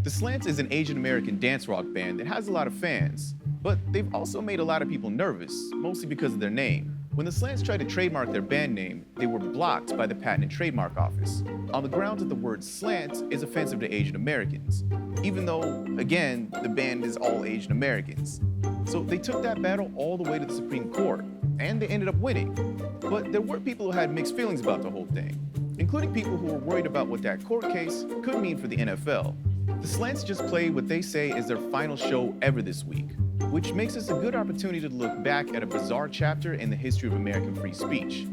The Slants is an Asian American dance rock band that has a lot of fans, but they've also made a lot of people nervous, mostly because of their name. When the Slants tried to trademark their band name, they were blocked by the Patent and Trademark Office on the grounds that the word slant is offensive to Asian Americans, even though, again, the band is all Asian Americans. So they took that battle all the way to the Supreme Court, and they ended up winning. But there were people who had mixed feelings about the whole thing, including people who were worried about what that court case could mean for the NFL. The Slants just played what they say is their final show ever this week, which makes this a good opportunity to look back at a bizarre chapter in the history of American free speech.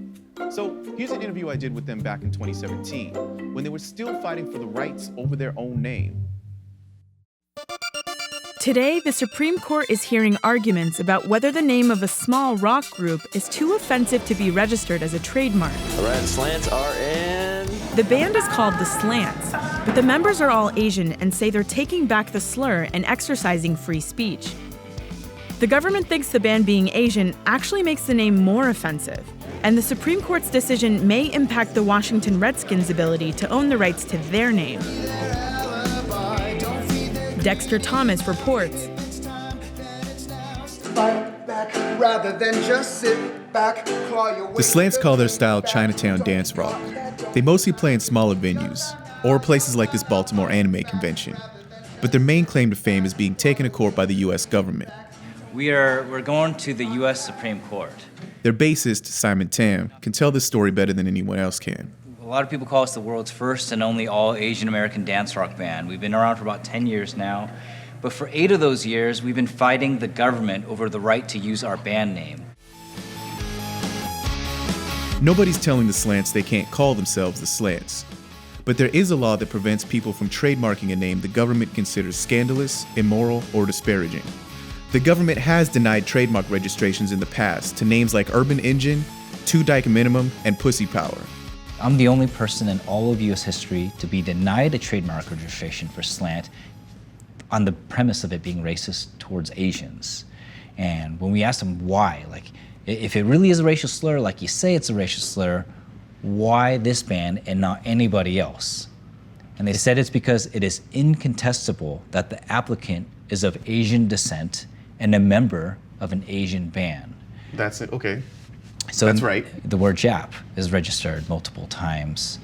So here's an interview I did with them back in 2017, when they were still fighting for the rights over their own name. Today, the Supreme Court is hearing arguments about whether the name of a small rock group is too offensive to be registered as a trademark. All right, Slants are in. The band is called the Slants, but the members are all Asian and say they're taking back the slur and exercising free speech. The government thinks the band being Asian actually makes the name more offensive, and the Supreme Court's decision may impact the Washington Redskins' ability to own the rights to their name. Dexter Thomas reports. Fight back rather than just sit back, claw your way. The Slants call their style Chinatown dance rock. They mostly play in smaller venues, or places like this Baltimore anime convention. But their main claim to fame is being taken to court by the U.S. government. We're going to the U.S. Supreme Court. Their bassist, Simon Tam, can tell this story better than anyone else can. A lot of people call us the world's first and only all Asian American dance rock band. We've been around for about 10 years now, but for 8 of those years, we've been fighting the government over the right to use our band name. Nobody's telling the Slants they can't call themselves the Slants. But there is a law that prevents people from trademarking a name the government considers scandalous, immoral, or disparaging. The government has denied trademark registrations in the past to names like Urban Engine, Two Dyke Minimum, and Pussy Power. I'm the only person in all of U.S. history to be denied a trademark registration for Slant on the premise of it being racist towards Asians. And when we asked them why, like, if it really is a racial slur, like you say it's a racial slur, why this band and not anybody else? And they said it's because it is incontestable that the applicant is of Asian descent and a member of an Asian band. That's it, okay. So that's right. The word Jap is registered multiple times.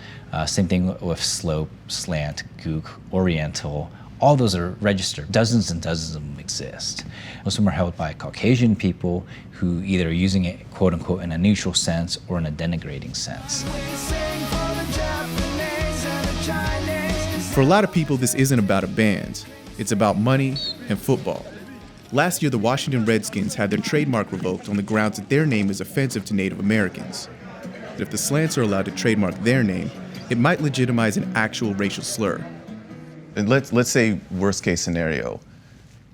Same thing with Slope, Slant, Gook, Oriental. All those are registered. Dozens and dozens of them exist. Most of them are held by Caucasian people who either are using it, quote unquote, in a neutral sense or in a denigrating sense. For a lot of people, this isn't about a band. It's about money and football. Last year, the Washington Redskins had their trademark revoked on the grounds that their name is offensive to Native Americans. But if the Slants are allowed to trademark their name, it might legitimize an actual racial slur. And let's say worst case scenario.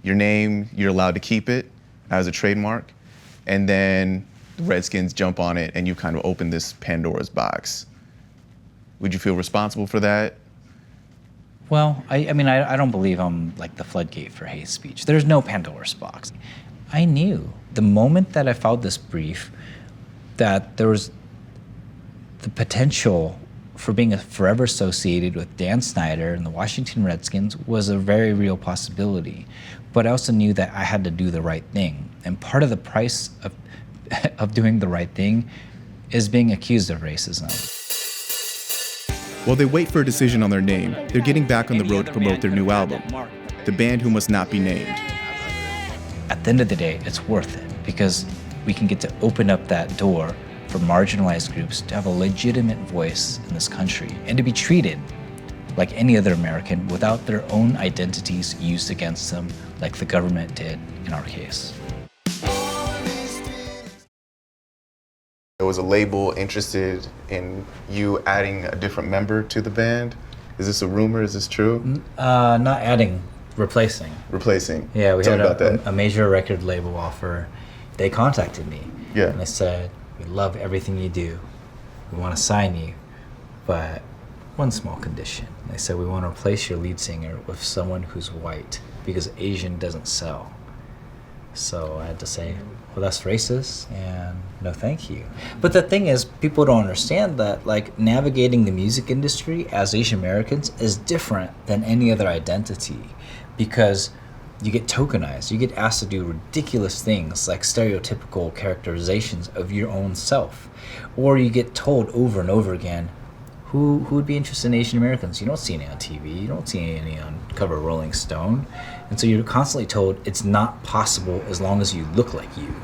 Your name, you're allowed to keep it as a trademark, and then the Redskins jump on it and you kind of open this Pandora's box. Would you feel responsible for that? Well, I mean, I don't believe I'm like the floodgate for hate speech. There's no Pandora's box. I knew the moment that I filed this brief that there was the potential for being forever associated with Dan Snyder and the Washington Redskins was a very real possibility. But I also knew that I had to do the right thing. And part of the price of doing the right thing is being accused of racism. While they wait for a decision on their name, they're getting back on the road to promote their new album, The Band Who Must Not Be Named. At the end of the day, it's worth it because we can get to open up that door for marginalized groups to have a legitimate voice in this country and to be treated like any other American without their own identities used against them like the government did in our case. There was a label interested in you adding a different member to the band. Is this a rumor? Is this true? Not adding, replacing. Replacing. Yeah, we Tell had me about that. a major record label offer. They contacted me. Yeah. And they said, we love everything you do. We want to sign you, but one small condition. They said, we want to replace your lead singer with someone who's white because Asian doesn't sell. So I had to say, well, that's racist, and no thank you. But the thing is, people don't understand that, like, navigating the music industry as Asian Americans is different than any other identity, because you get tokenized. You get asked to do ridiculous things like stereotypical characterizations of your own self. Or you get told over and over again, who would be interested in Asian Americans? You don't see any on TV. You don't see any on cover of Rolling Stone. And so you're constantly told it's not possible as long as you look like you.